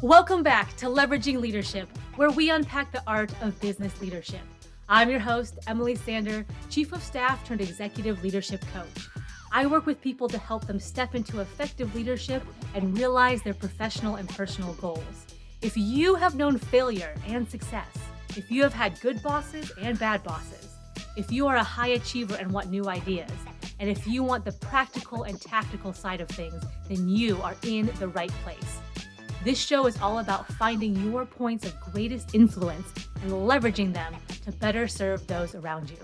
Welcome back to Leveraging Leadership, where we unpack the art of business leadership. I'm your host, Emily Sander, Chief of Staff turned Executive Leadership Coach. I work with people to help them step into effective leadership and realize their professional and personal goals. If you have known failure and success, if you have had good bosses and bad bosses, if you are a high achiever and want new ideas, and if you want the practical and tactical side of things, then you are in the right place. This show is all about finding your points of greatest influence and leveraging them to better serve those around you.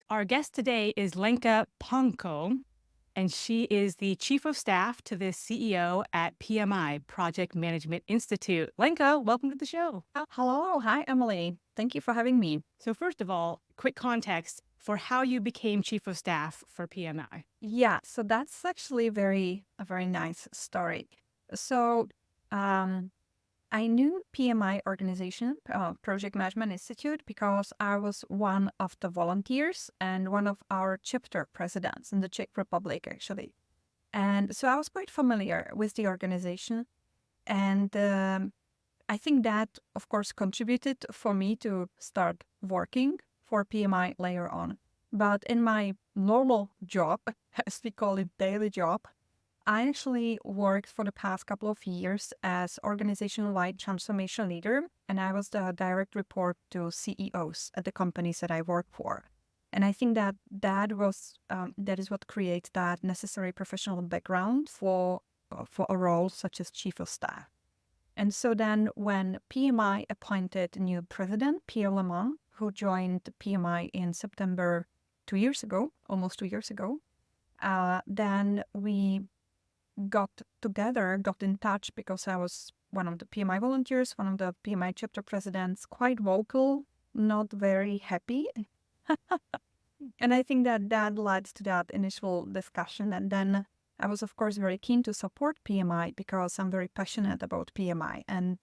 Our guest today is Lenka Pincot, and she is the Chief of Staff to the CEO at PMI, Project Management Institute. Lenka, welcome to the show. Hello. Hi, Emily. Thank you for having me. So first of all, quick context for how you became Chief of Staff for PMI. Yeah, so that's actually a very nice story. So I knew PMI organization, Project Management Institute, because I was one of the volunteers and one of our chapter presidents in the Czech Republic, actually. And so I was quite familiar with the organization. And I think that, of course, contributed for me to start working for PMI later on. But in my normal job, as we call it, daily job, I actually worked for the past couple of years as organization-wide transformation leader, and I was the direct report to CEOs at the companies that I work for. And I think that that is what creates that necessary professional background for a role such as Chief of Staff. And so then when PMI appointed a new president, Pierre Lemon, who joined PMI in September almost 2 years ago, then we got in touch because I was one of the PMI volunteers, one of the PMI chapter presidents, quite vocal, not very happy. And I think that led to that initial discussion. And then I was, of course, very keen to support PMI because I'm very passionate about PMI. And,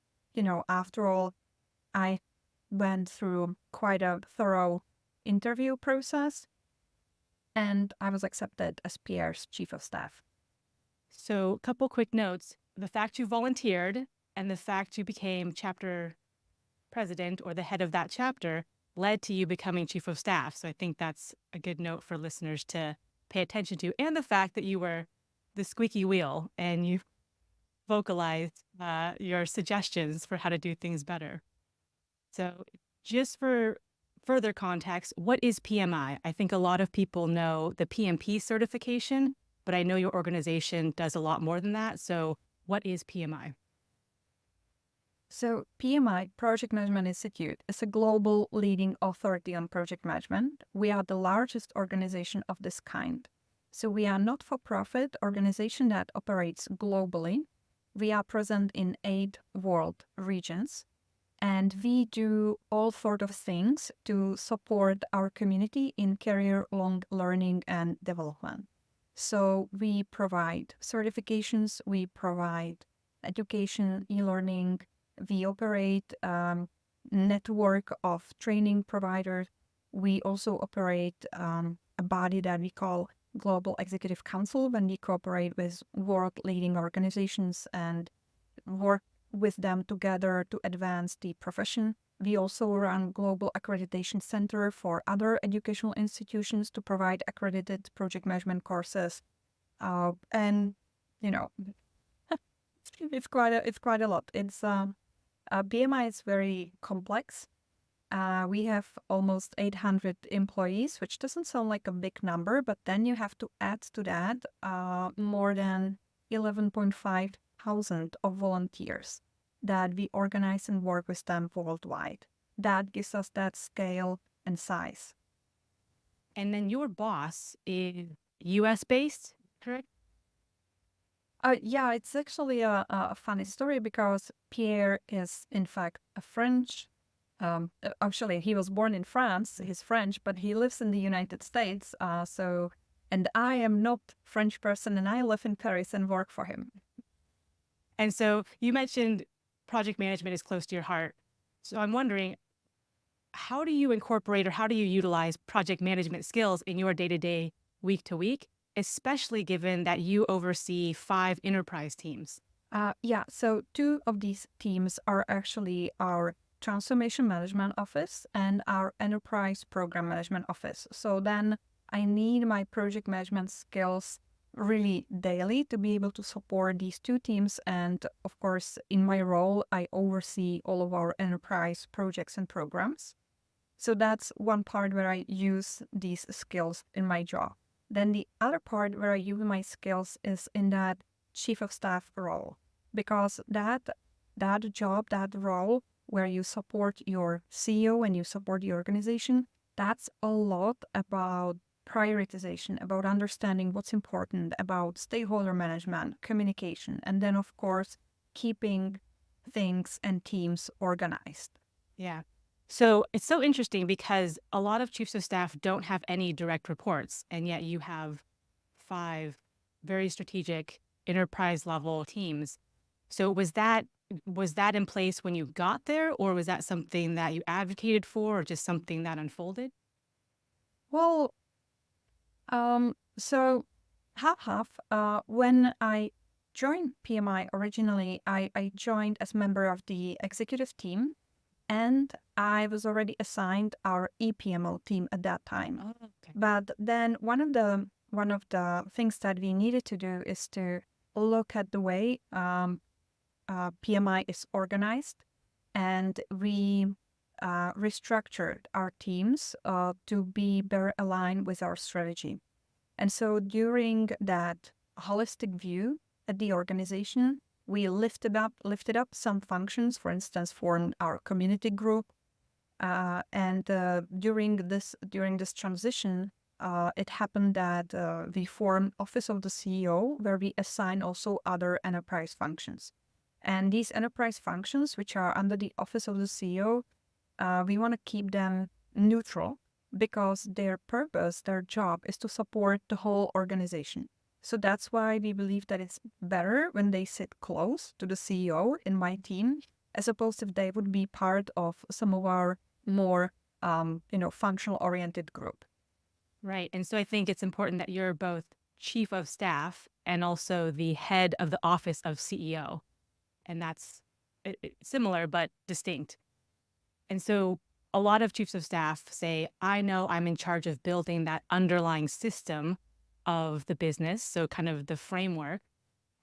after all, I went through quite a thorough interview process and I was accepted as Pierre's Chief of Staff. So a couple quick notes. The fact you volunteered and the fact you became chapter president or the head of that chapter led to you becoming Chief of Staff. So I think that's a good note for listeners to pay attention to. And the fact that you were the squeaky wheel and you vocalized your suggestions for how to do things better. So just for further context, what is PMI? I think a lot of people know the PMP certification, but I know your organization does a lot more than that. So what is PMI? So PMI, Project Management Institute, is a global leading authority on project management. We are the largest organization of this kind. So we are a not-for-profit organization that operates globally. We are present in 8 world regions. And we do all sorts of things to support our community in career-long learning and development. So we provide certifications, we provide education, e-learning, we operate a network of training providers. We also operate a body that we call Global Executive Council when we cooperate with world-leading organizations and work with them together to advance the profession. We also run Global Accreditation Center for other educational institutions to provide accredited project management courses. And, it's quite a lot. PMI is very complex. We have almost 800 employees, which doesn't sound like a big number, but then you have to add to that more than 11.5 thousand of volunteers that we organize and work with them worldwide. That gives us that scale and size. And then your boss is US based, correct? Yeah, it's actually a funny story because Pierre is in fact a French. Actually, he was born in France. He's French, but he lives in the United States. And I am not French person, and I live in Paris and work for him. And so you mentioned project management is close to your heart. So I'm wondering, how do you incorporate or how do you utilize project management skills in your day-to-day, week-to-week, especially given that you oversee 5 enterprise teams? Yeah, so two of these teams are actually our Transformation Management Office and our Enterprise Program Management Office. So then I need my project management skills really daily to be able to support these two teams. And of course, in my role, I oversee all of our enterprise projects and programs. So that's one part where I use these skills in my job. Then the other part where I use my skills is in that chief of staff role, because that job, that role where you support your CEO and you support the organization, that's a lot about prioritization, about understanding what's important, about stakeholder management, communication, and then of course keeping things and teams organized. Yeah. So it's so interesting because a lot of chiefs of staff don't have any direct reports, and yet you have five very strategic enterprise level teams. So was that in place when you got there, or was that something that you advocated for, or just something that unfolded? Well, so half half. When I joined PMI originally, I joined as member of the executive team, and I was already assigned our EPMO team at that time. Oh, okay. But then one of the things that we needed to do is to look at the way PMI is organized, and we restructured our teams to be better aligned with our strategy. And so during that holistic view at the organization, we lifted up some functions, for instance, for our community group. And during this transition, it happened that we formed Office of the CEO, where we assign also other enterprise functions. And these enterprise functions, which are under the Office of the CEO, we want to keep them neutral because their purpose, their job is to support the whole organization. So that's why we believe that it's better when they sit close to the CEO in my team, as opposed if they would be part of some of our more, functional oriented group. Right. And so I think it's important that you're both chief of staff and also the head of the office of CEO. And that's similar but distinct. And so a lot of chiefs of staff say, I know I'm in charge of building that underlying system of the business. So kind of the framework.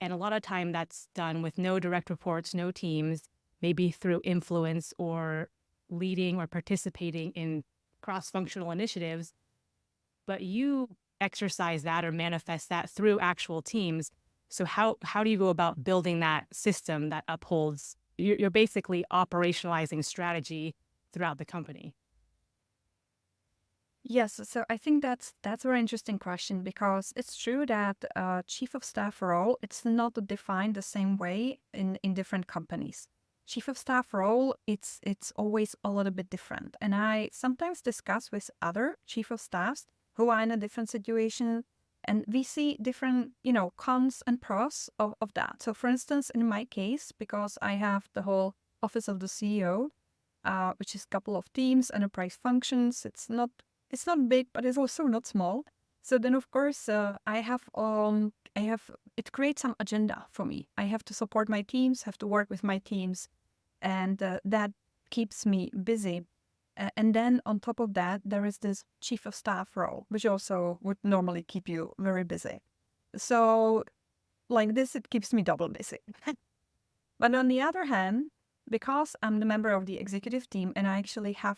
And a lot of time that's done with no direct reports, no teams, maybe through influence or leading or participating in cross functional initiatives. But you exercise that or manifest that through actual teams. So how do you go about building that system that upholds? You're basically operationalizing strategy throughout the company. Yes, so I think that's a very interesting question, because it's true that chief of staff role, it's not defined the same way in different companies. Chief of staff role, it's always a little bit different, and I sometimes discuss with other chief of staffs who are in a different situation, and we see different cons and pros of that. So for instance, in my case, because I have the whole office of the CEO, which is a couple of teams, enterprise functions. It's not big, but it's also not small. So then, of course, I have it creates some agenda for me. I have to support my teams, have to work with my teams, and that keeps me busy. And then on top of that, there is this chief of staff role, which also would normally keep you very busy. So like this, it keeps me double busy. But on the other hand, because I'm the member of the executive team and I actually have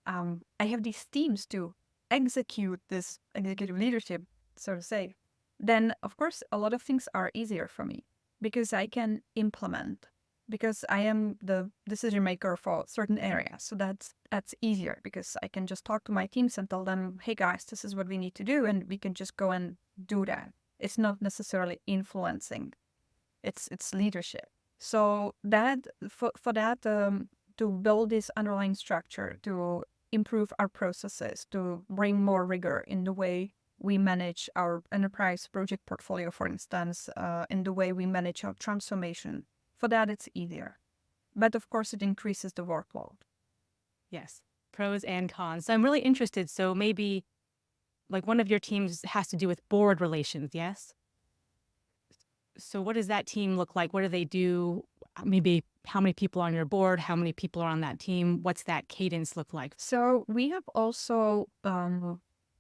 I have these teams to execute this executive leadership, so to say, then of course a lot of things are easier for me because I can implement, because I am the decision maker for certain areas. So that's easier because I can just talk to my teams and tell them, hey guys, this is what we need to do, and we can just go and do that. It's not necessarily influencing, it's leadership. So that for that to build this underlying structure, to improve our processes, to bring more rigor in the way we manage our enterprise project portfolio, for instance, in the way we manage our transformation. For that, it's easier. But of course, it increases the workload. Yes, pros and cons. So I'm really interested. So maybe like one of your teams has to do with board relations. Yes. So what does that team look like? What do they do? Maybe how many people are on your board? How many people are on that team? What's that cadence look like? So we have also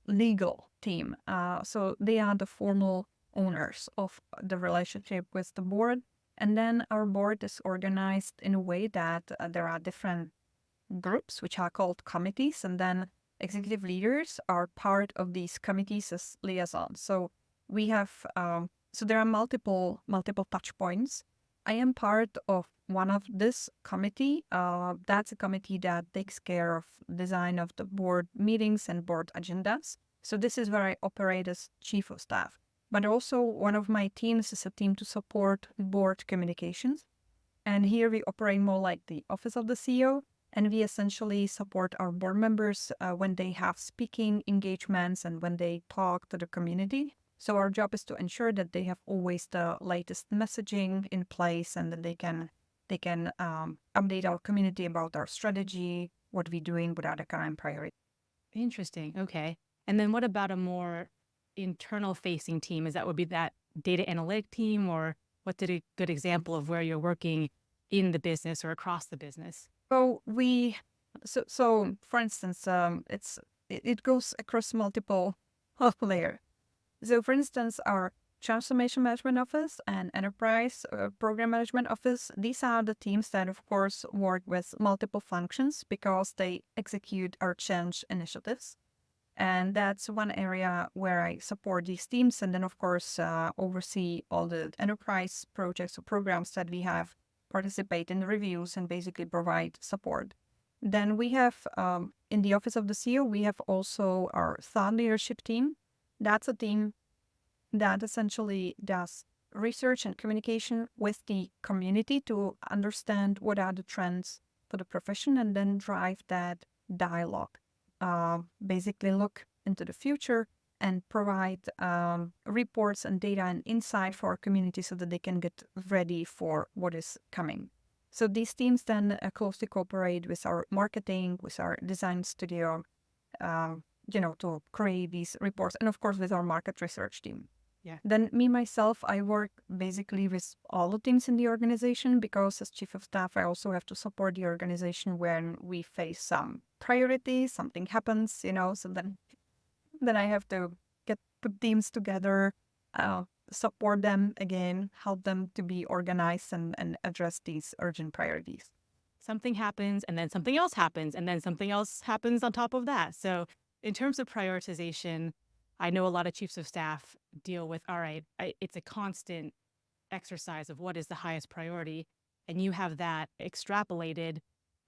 legal team. So they are the formal owners of the relationship with the board. And then our board is organized in a way that there are different groups, which are called committees, and then executive leaders are part of these committees as liaisons. So we have so there are multiple touch points. I am part of one of this committee. That's a committee that takes care of design of the board meetings and board agendas. So this is where I operate as chief of staff. But also one of my teams is a team to support board communications. And here we operate more like the office of the CEO, and we essentially support our board members when they have speaking engagements and when they talk to the community. So our job is to ensure that they have always the latest messaging in place, and that they can update our community about our strategy, what we're doing, what are the current priorities. Interesting. Okay. And then what about a more internal facing team? Is that would be that data analytic team, or what's a good example of where you're working in the business or across the business? So for instance, it goes across multiple layers. So for instance, our Transformation Management Office and Enterprise Program Management Office, these are the teams that, of course, work with multiple functions because they execute our change initiatives. And that's one area where I support these teams, and then, of course, oversee all the enterprise projects or programs that we have, participate in the reviews, and basically provide support. Then we have, in the Office of the CEO, we have also our thought leadership team. That's a team that essentially does research and communication with the community to understand what are the trends for the profession and then drive that dialogue. Basically look into the future and provide reports and data and insight for our community so that they can get ready for what is coming. So these teams then closely cooperate with our marketing, with our design studio, to create these reports, and of course with our market research team. Yeah. Then me, myself, I work basically with all the teams in the organization because as chief of staff, I also have to support the organization when we face some priorities, something happens, so then I have to put teams together, support them again, help them to be organized and address these urgent priorities. Something happens and then something else happens and then something else happens on top of that. So in terms of prioritization, I know a lot of chiefs of staff deal with, all right, it's a constant exercise of what is the highest priority. And you have that extrapolated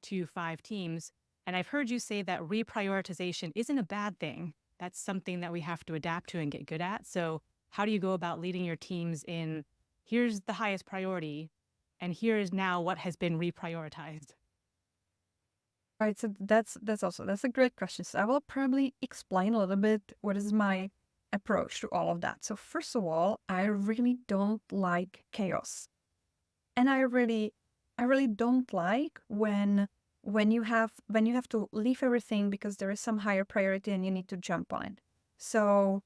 to 5 teams. And I've heard you say that reprioritization isn't a bad thing. That's something that we have to adapt to and get good at. So how do you go about leading your teams in, here's the highest priority, and here is now what has been reprioritized? Right, so that's a great question. So I will probably explain a little bit what is my approach to all of that. So first of all, I really don't like chaos, and I really don't like when you have to leave everything because there is some higher priority and you need to jump on it. So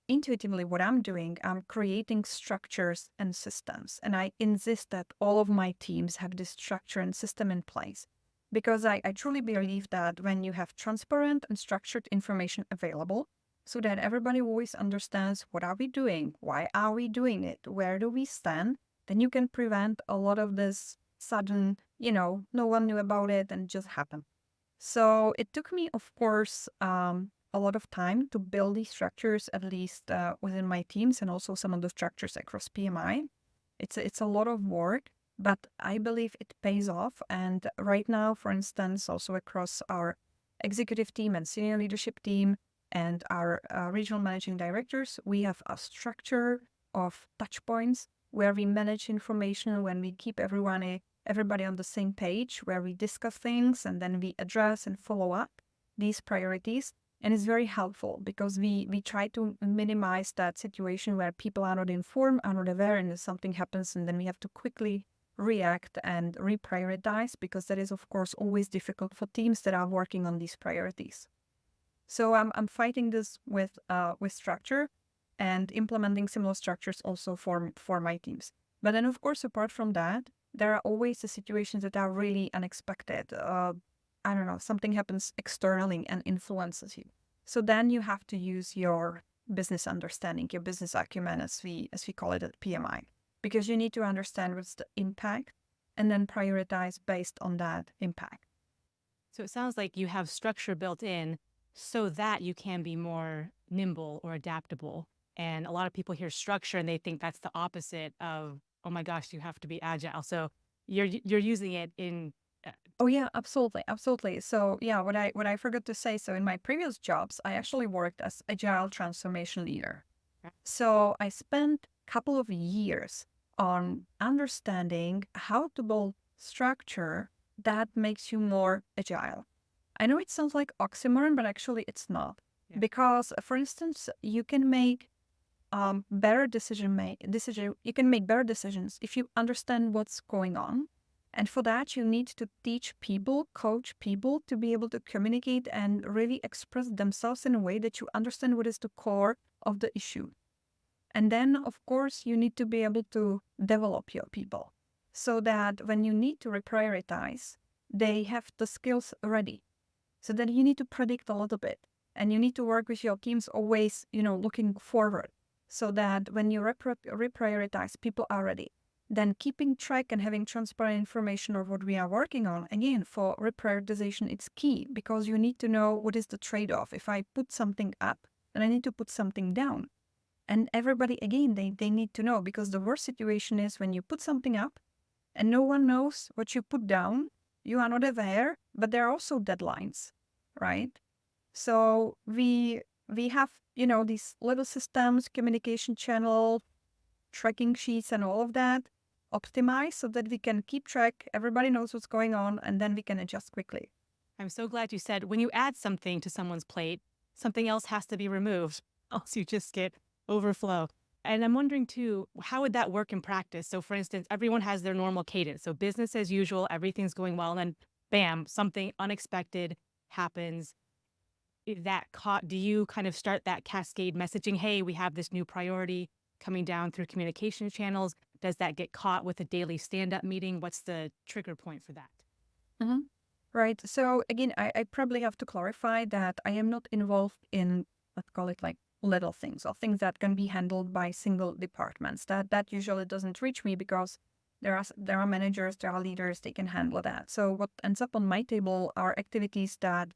intuitively, what I'm doing, I'm creating structures and systems, and I insist that all of my teams have this structure and system in place. Because I truly believe that when you have transparent and structured information available, so that everybody always understands what are we doing, why are we doing it, where do we stand, then you can prevent a lot of this sudden, no one knew about it and it just happened. So it took me, of course, a lot of time to build these structures, at least within my teams, and also some of the structures across PMI. It's a lot of work, but I believe it pays off. And right now, for instance, also across our executive team and senior leadership team and our regional managing directors, we have a structure of touch points where we manage information, when we keep everybody on the same page, where we discuss things and then we address and follow up these priorities. And it's very helpful because we try to minimize that situation where people are not informed, are not aware, and if something happens, and then we have to quickly react and reprioritize, because that is, of course, always difficult for teams that are working on these priorities. So I'm fighting this with structure. and implementing similar structures also for my teams. But then, of course, apart from that, there are always the situations that are really unexpected. I don't know, something happens externally and influences you. So then you have to use your business understanding, your business acumen, as we call it at PMI, because you need to understand what's the impact and then prioritize based on that impact. So it sounds like you have structure built in so that you can be more nimble or adaptable. And a lot of people hear structure and they think that's the opposite of, oh my gosh, you have to be agile. So you're using it in Oh yeah, absolutely, absolutely. So yeah, what I forgot to say. So in my previous jobs, I actually worked as agile transformation leader. So I spent a couple of years on understanding how to build structure that makes you more agile. I know it sounds like oxymoron, but actually it's not. Yeah. Because, for instance, you can make better you can make better decisions if you understand what's going on. And for that, you need to teach people, coach people to be able to communicate and really express themselves in a way that you understand what is the core of the issue. And then, of course, you need to be able to develop your people so that when you need to reprioritize, they have the skills ready. So then you need to predict a little bit and you need to work with your teams always, looking forward so that when you reprioritize, people are ready. Then keeping track and having transparent information of what we are working on. Again, for reprioritization, it's key because you need to know what is the trade-off. If I put something up, then I need to put something down. And everybody, again, they need to know, because the worst situation is when you put something up and no one knows what you put down, you are not aware, but there are also deadlines, right? So we have, these little systems, communication channel, tracking sheets and all of that optimized so that we can keep track, everybody knows what's going on, and then we can adjust quickly. I'm so glad you said when you add something to someone's plate, something else has to be removed, else you just get overflow. And I'm wondering too, how would that work in practice? So, for instance, everyone has their normal cadence. So, business as usual, everything's going well, and then bam, something unexpected happens. Do you kind of start that cascade messaging? Hey, we have this new priority coming down through communication channels. Does that get caught with a daily stand-up meeting? What's the trigger point for that? Mm-hmm. Right. So again, I probably have to clarify that I am not involved in, let's call it like little things or things that can be handled by single departments. That usually doesn't reach me because there are managers, there are leaders, they can handle that. So what ends up on my table are activities that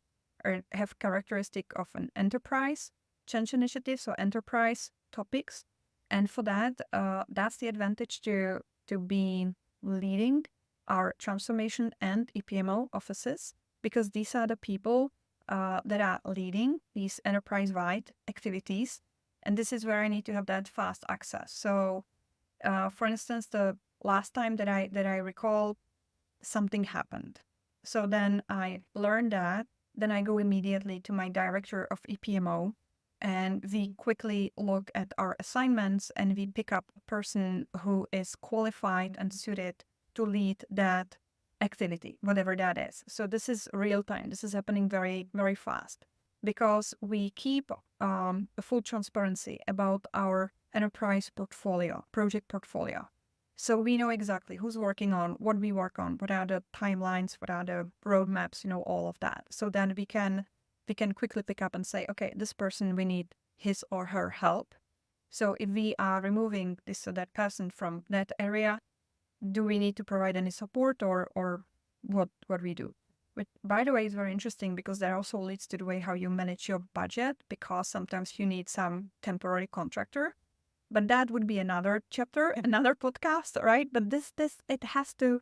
have characteristic of an enterprise change initiative, so enterprise topics. And for that, that's the advantage to be leading our transformation and EPMO offices, because these are the people that are leading these enterprise-wide activities. And this is where I need to have that fast access. So, for instance, the last time that I recall, something happened. So then I learned that. Then I go immediately to my director of EPMO, and we quickly look at our assignments and we pick up a person who is qualified and suited to lead that activity, whatever that is. So this is real time. This is happening very, very fast because we keep a full transparency about our enterprise portfolio, project portfolio. So we know exactly who's working on, what we work on, what are the timelines, what are the roadmaps, all of that. So then we can quickly pick up and say, okay, this person, we need his or her help. So if we are removing this or that person from that area, do we need to provide any support or what we do? Which, by the way, is very interesting because that also leads to the way how you manage your budget, because sometimes you need some temporary contractor. But that would be another chapter, another podcast, right? But this it has to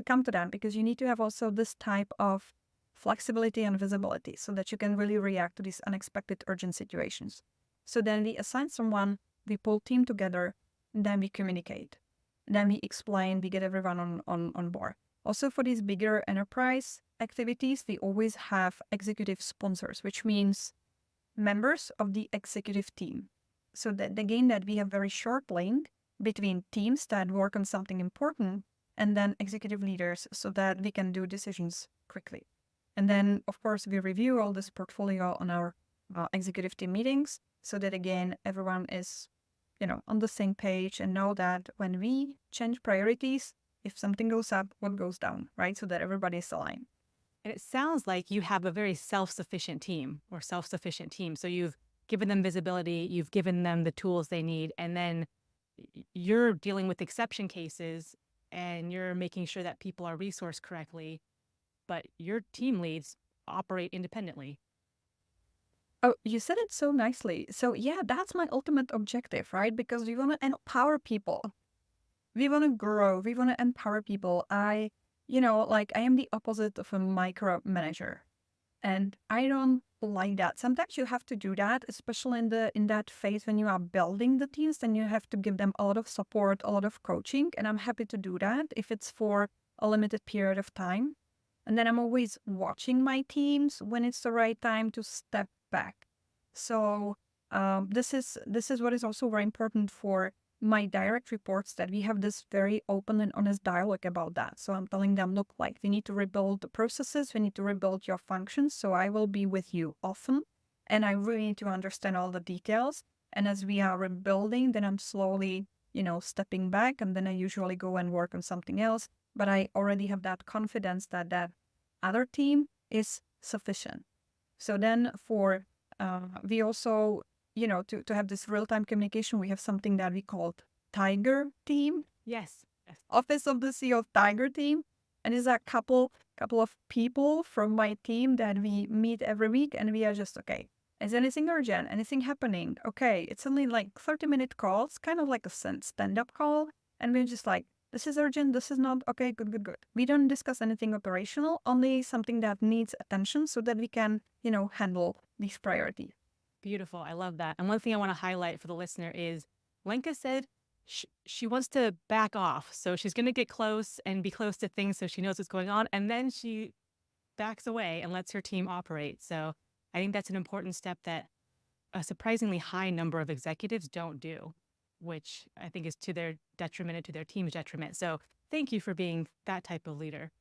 come to that, because you need to have also this type of flexibility and visibility so that you can really react to these unexpected urgent situations. So then we assign someone, we pull team together, then we communicate. Then we explain, we get everyone on board. Also for these bigger enterprise activities, we always have executive sponsors, which means members of the executive team. So that again, that we have very short link between teams that work on something important and then executive leaders so that we can do decisions quickly. And then, of course, we review all this portfolio on our executive team meetings so that, again, everyone is, on the same page and know that when we change priorities, if something goes up, what goes down, right? So that everybody is aligned. And it sounds like you have a very self-sufficient team or self-sufficient team. So you've given them visibility, you've given them the tools they need, and then you're dealing with exception cases and you're making sure that people are resourced correctly, but your team leads operate independently. Oh, you said it so nicely. So yeah, that's my ultimate objective, right? Because we want to empower people. We want to grow. We want to empower people. I am the opposite of a micromanager. And I don't like that. Sometimes you have to do that, especially in that phase when you are building the teams, then you have to give them a lot of support, a lot of coaching. And I'm happy to do that if it's for a limited period of time. And then I'm always watching my teams when it's the right time to step back. So this is what is also very important for my direct reports, that we have this very open and honest dialogue about that. So I'm telling them, look, like, we need to rebuild the processes, we need to rebuild your functions. So I will be with you often, and I really need to understand all the details. And as we are rebuilding, then I'm slowly, stepping back, and then I usually go and work on something else. But I already have that confidence that that other team is sufficient. So then we also, to have this real-time communication, we have something that we call Tiger Team, Yes. Yes. Office of the CEO Tiger Team. And it's a couple of people from my team that we meet every week, and we are just, okay, is anything urgent? Anything happening? Okay, it's only like 30-minute calls, kind of like a stand-up call. And we're just like, this is urgent, this is not. Okay, good, good, good. We don't discuss anything operational, only something that needs attention so that we can, handle these priorities. Beautiful. I love that. And one thing I want to highlight for the listener is Lenka said she wants to back off. So she's going to get close and be close to things so she knows what's going on. And then she backs away and lets her team operate. So I think that's an important step that a surprisingly high number of executives don't do, which I think is to their detriment and to their team's detriment. So thank you for being that type of leader.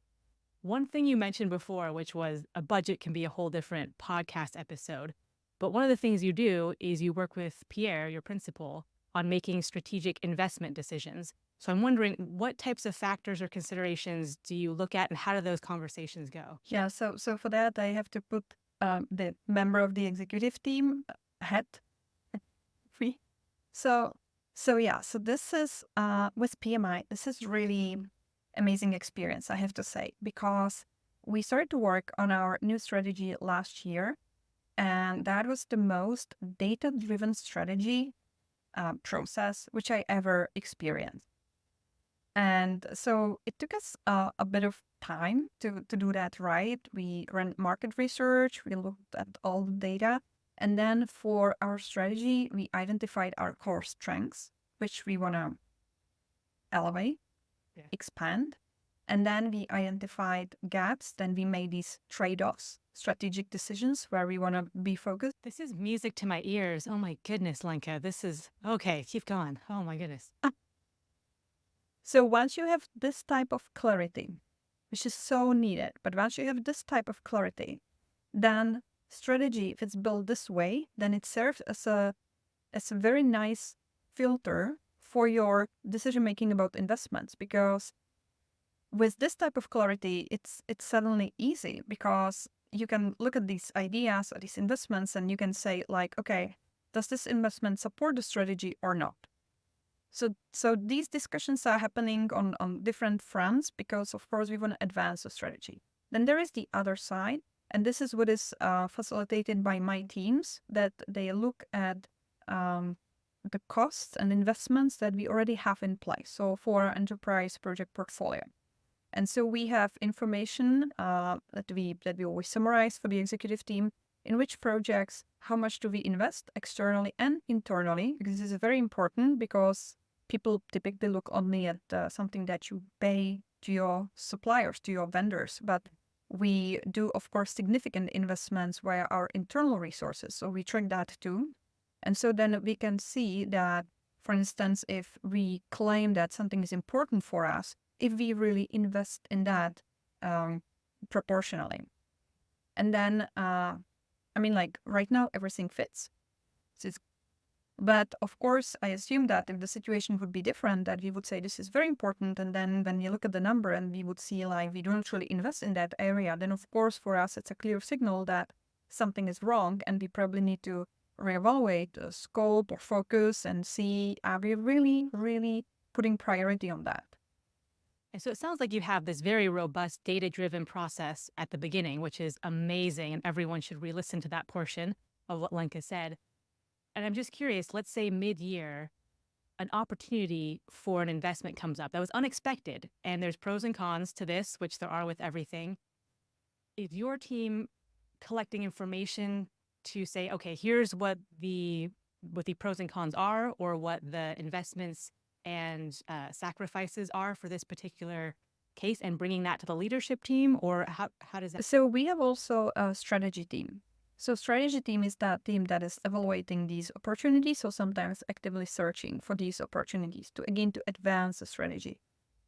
One thing you mentioned before, which was a budget can be a whole different podcast episode. But one of the things you do is you work with Pierre, your principal, on making strategic investment decisions. So I'm wondering, what types of factors or considerations do you look at, and how do those conversations go? Yeah, so for that, I have to put the member of the executive team head free. So yeah, so this is with PMI, this is really amazing experience, I have to say, because we started to work on our new strategy last year, and that was the most data-driven strategy process which I ever experienced. And so it took us a bit of time to do that right. We ran market research, we looked at all the data, and then for our strategy, we identified our core strengths, which we want to elevate, expand. And then we identified gaps. Then we made these trade-offs, strategic decisions where we want to be focused. This is music to my ears. Oh my goodness, Lenka. This is okay. Keep going. Oh my goodness. So once you have this type of clarity, which is so needed, but once you have this type of clarity, then strategy, if it's built this way, then it serves as a very nice filter for your decision making about investments. Because with this type of clarity, it's suddenly easy, because you can look at these ideas or these investments and you can say, like, okay, does this investment support the strategy or not? So these discussions are happening on different fronts, because of course we want to advance the strategy. Then there is the other side, and this is what is facilitated by my teams, that they look at the costs and investments that we already have in place. So for our enterprise project portfolio. And so we have information that we always summarize for the executive team, in which projects, how much do we invest externally and internally, because this is very important, because people typically look only at something that you pay to your suppliers, to your vendors. But we do, of course, significant investments via our internal resources. So we track that too. And so then we can see that, for instance, if we claim that something is important for us, if we really invest in that proportionally. And then I mean, like right now, everything fits. It's But of course, I assume that if the situation would be different, that we would say this is very important. And then when you look at the number and we would see like we don't really invest in that area, then of course for us it's a clear signal that something is wrong and we probably need to reevaluate the scope or focus and see are we really, really putting priority on that. And so it sounds like you have this very robust data driven process at the beginning, which is amazing. And everyone should re listen to that portion of what Lenka said. And I'm just curious, let's say mid year, an opportunity for an investment comes up that was unexpected. And there's pros and cons to this, which there are with everything. Is your team collecting information to say, okay, here's what the pros and cons are, or what the investments and sacrifices are for this particular case, and bringing that to the leadership team, or how does that? So we have also a strategy team. So strategy team is that team that is evaluating these opportunities, so sometimes actively searching for these opportunities to again to advance the strategy.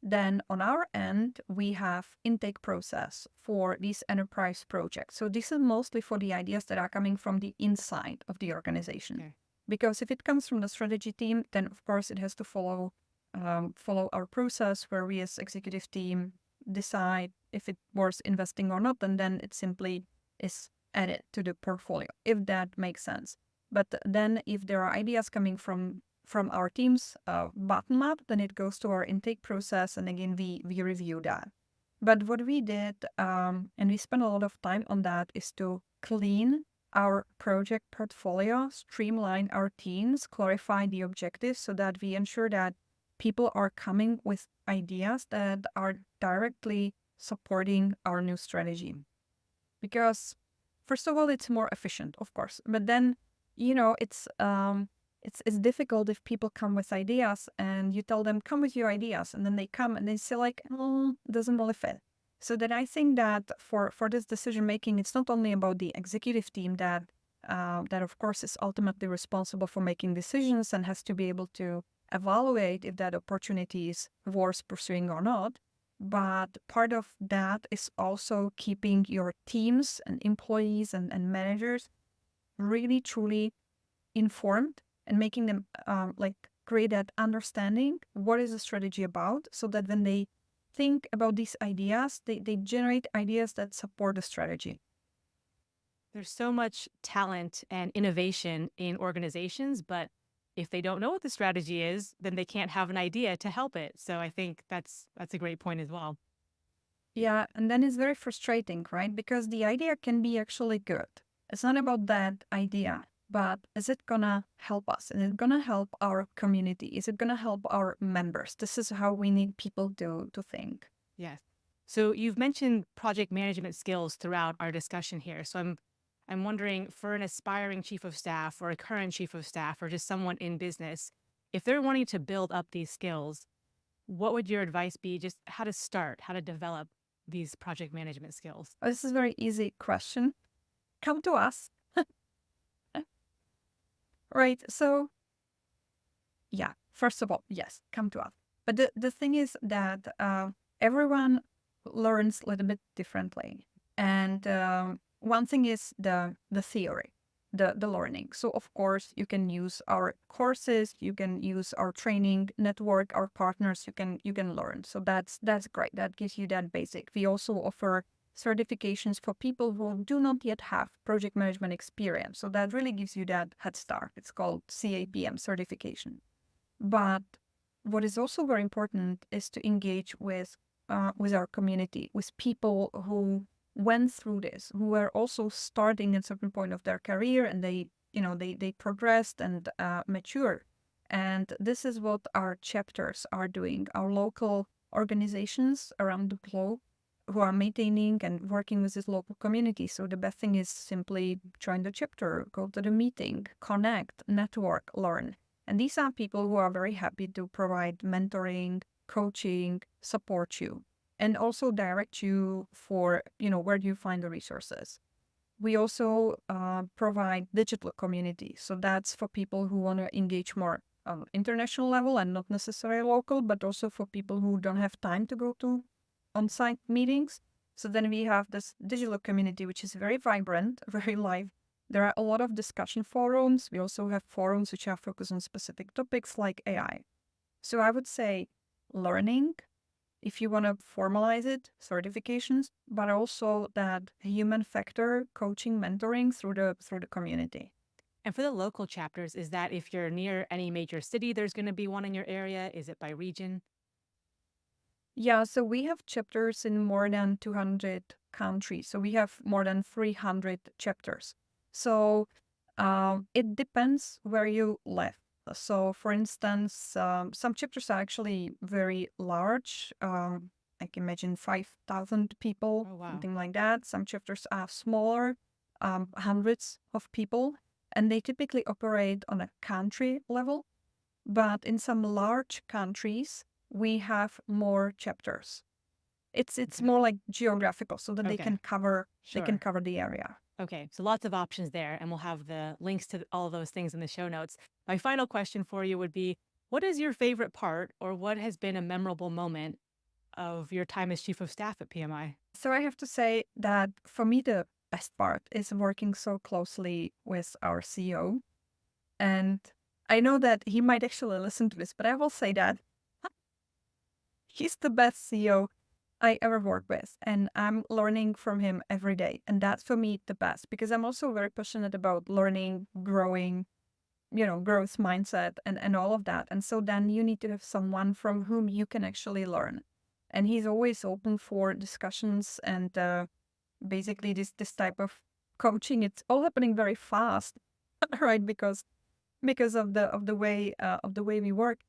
Then on our end, we have intake process for these enterprise projects. So this is mostly for the ideas that are coming from the inside of the organization. Okay. Because if it comes from the strategy team, then of course it has to follow our process where we as executive team decide if it worth investing or not, and then it simply is added to the portfolio, if that makes sense. But then if there are ideas coming from our teams bottom up, then it goes to our intake process, and again we review that. But what we did, and we spent a lot of time on that, is to clean our project portfolio, streamline our teams, clarify the objectives so that we ensure that people are coming with ideas that are directly supporting our new strategy. Because first of all, it's more efficient, of course, but then it's difficult if people come with ideas and you tell them come with your ideas, and then they come and they say like, oh, doesn't really fit. So that I think that for this decision making, it's not only about the executive team that of course is ultimately responsible for making decisions and has to be able to evaluate if that opportunity is worth pursuing or not. But part of that is also keeping your teams and employees and managers really truly informed and making them create that understanding what is the strategy about, so that when they think about these ideas, they generate ideas that support the strategy. There's so much talent and innovation in organizations, but if they don't know what the strategy is, then they can't have an idea to help it. So I think that's a great point as well. Yeah, and then it's very frustrating, right? Because the idea can be actually good. It's not about that idea, but is it gonna help us? Is it gonna help our community? Is it gonna help our members? This is how we need people to think. Yes. So you've mentioned project management skills throughout our discussion here. So I'm wondering, for an aspiring chief of staff or a current chief of staff or just someone in business, if they're wanting to build up these skills, what would your advice be? Just how to start, how to develop these project management skills? This is a very easy question. Come to us. Right. So, yeah, first of all, yes, come to us. But the thing is that everyone learns a little bit differently. And one thing is the theory, the learning. So, of course, you can use our courses, you can use our training network, our partners, you can learn. So that's great. That gives you that basic. We also offer certifications for people who do not yet have project management experience. So that really gives you that head start. It's called CAPM certification. But what is also very important is to engage with our community, with people who went through this, who are also starting at a certain point of their career, and they progressed and mature. And this is what our chapters are doing. Our local organizations around the globe who are maintaining and working with this local community. So the best thing is simply join the chapter, go to the meeting, connect, network, learn. And these are people who are very happy to provide mentoring, coaching, support you, and also direct you for, where do you find the resources. We also provide digital community. So that's for people who want to engage more on international level and not necessarily local, but also for people who don't have time to go to on-site meetings. So then we have this digital community, which is very vibrant, very live, There are a lot of discussion forums. We also have forums which are focused on specific topics like AI. So I would say learning, if you want to formalize it, certifications, but also that human factor, coaching, mentoring through the community. And for the local chapters, is that if you're near any major city, there's going to be one in your area? Is it by region? Yeah, so we have chapters in more than 200 countries. So we have more than 300 chapters. So it depends where you live. So, for instance, some chapters are actually very large. I can imagine 5,000 people, Oh, wow. something like that. Some chapters are smaller, hundreds of people, and they typically operate on a country level. But in some large countries, we have more chapters. It's Okay. more like geographical, so that they Okay. can cover Sure. the area. Okay, so lots of options there, and we'll have the links to all of those things in the show notes. My final question for you would be, what is your favorite part, or what has been a memorable moment of your time as chief of staff at PMI? So I have to say that for me, the best part is working so closely with our CEO. And I know that he might actually listen to this, but I will say that he's the best CEO I ever worked with. And I'm learning from him every day. And that's for me the best because I'm also very passionate about learning, growing, growth mindset and all of that. And so then you need to have someone from whom you can actually learn. And he's always open for discussions and basically this type of coaching. It's all happening very fast, right? Because of the way we work.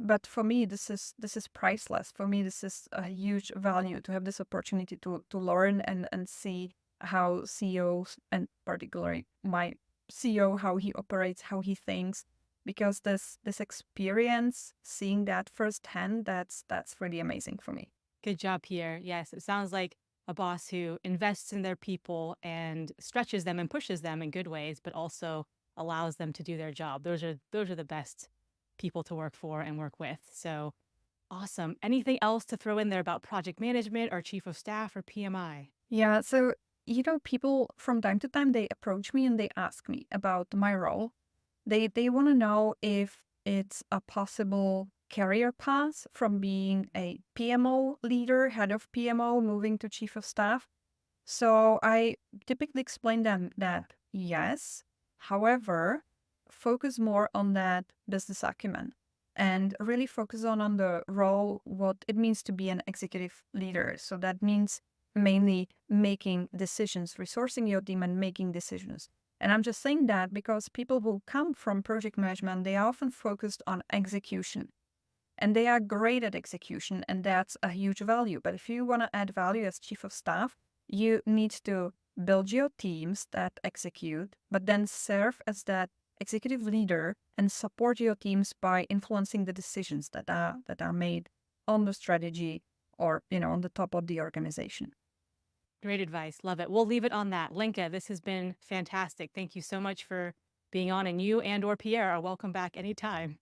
But for me, this is priceless. For me, this is a huge value to have this opportunity to learn and see how CEOs, and particularly my CEO, how he operates, how he thinks, because this experience, seeing that firsthand, that's really amazing for me. Good job, Pierre. Yes, it sounds like a boss who invests in their people and stretches them and pushes them in good ways, but also allows them to do their job. Those are the best people to work for and work with. So awesome. Anything else to throw in there about project management or chief of staff or PMI? Yeah, so people from time to time they approach me and they ask me about my role. They want to know if it's a possible career path from being a PMO leader, head of PMO, moving to chief of staff. So I typically explain them that yes, however, focus more on that business acumen and really focus on the role, what it means to be an executive leader. So that means mainly making decisions, resourcing your team and making decisions. And I'm just saying that because people who come from project management, they are often focused on execution. And they are great at execution, and that's a huge value. But if you want to add value as chief of staff, you need to build your teams that execute, but then serve as that executive leader and support your teams by influencing the decisions that are made on the strategy or on the top of the organization. Great advice. Love it. We'll leave it on that. Lenka, this has been fantastic. Thank you so much for being on, and you and or Pierre are welcome back anytime.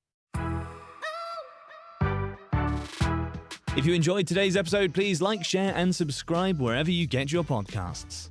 If you enjoyed today's episode, please like, share, and subscribe wherever you get your podcasts.